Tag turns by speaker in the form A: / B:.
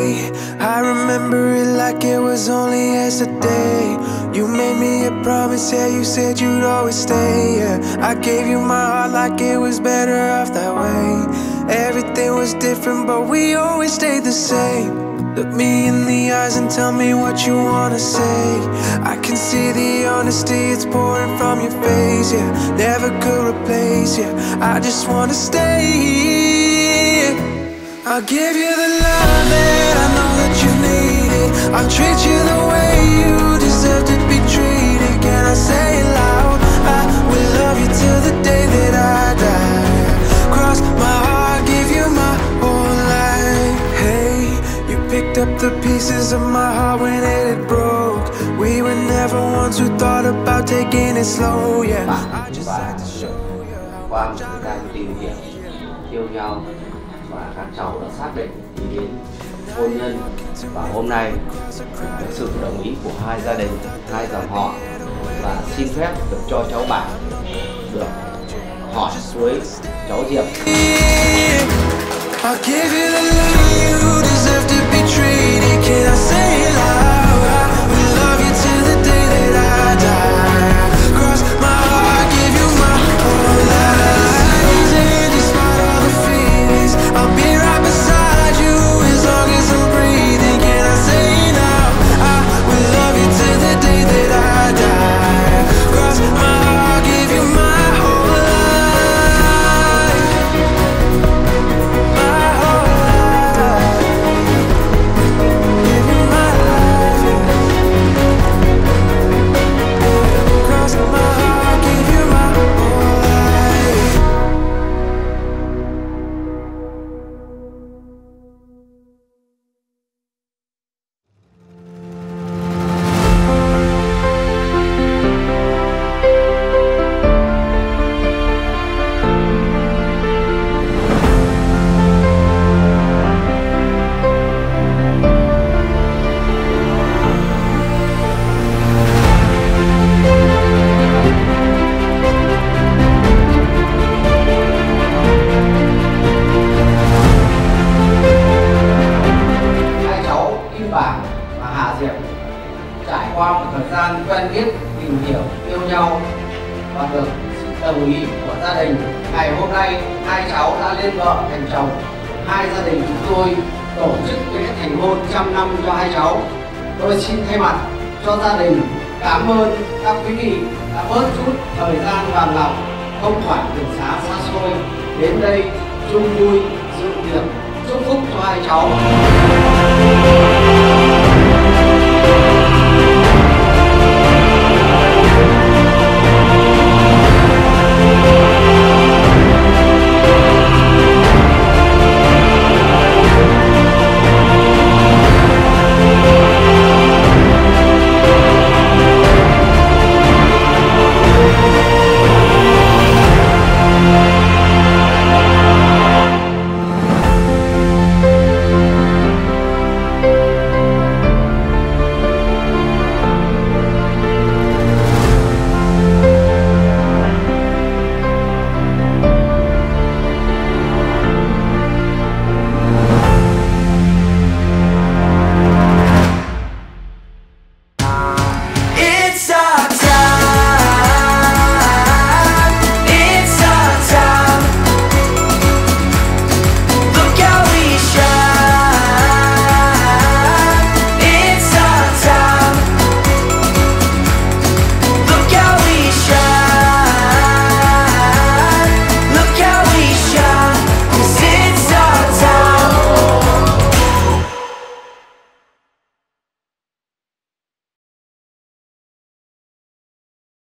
A: day. I remember it like it was only yesterday. You made me a promise, yeah, you said you'd always stay, yeah. I gave you my heart like it was better off that way. Everything was different, but we always stayed the same. Look me in the eyes and tell me what you wanna say. I can see the honesty, it's pouring from your face, yeah. Never could replace, yeah. I just wanna stay. I'll give you the love that I know that you needed. I'll treat you the way you deserve to be treated. Can I say it loud? I will love you till the day that I die. Cross my heart, give you my whole life. Hey, you picked up the pieces of my heart when it had broke. We were never ones who thought about taking it slow, yeah. I just had to show you
B: qua một thời gian tìm hiểu, yêu nhau, và các cháu đã xác định đi đến hôn nhân. Và hôm nay với sự đồng ý của hai gia đình, hai dòng họ, và xin phép được cho cháu bạn được hỏi với cháu Diệp.
A: I'll give you the love you deserve to be treated. Can I say it loud? I will love you till the day that I die. Cross my heart, give you my whole life. And despite all the feelings, I'll be right beside you as long as I'm breathing. Can I say it now? I will love you till the day that I die. Cross my heart, give you my whole life. My whole life. Give you my life, yeah. Cross my heart, give you my whole life.
B: Hai cháu Kim Bảng và Hà Diệp trải qua một thời gian quen biết, tìm hiểu, yêu nhau và được sự đồng ý của gia đình. Ngày hôm nay hai cháu đã lên vợ thành chồng. Hai gia đình chúng tôi tổ chức lễ thành hôn 100 năm cho hai cháu. Tôi xin thay mặt cho gia đình cảm ơn các quý vị đã bớt chút thời gian vàng lòng, không phải đường xá xa xôi đến đây chung vui dự tiệc chúc phúc cho hai cháu.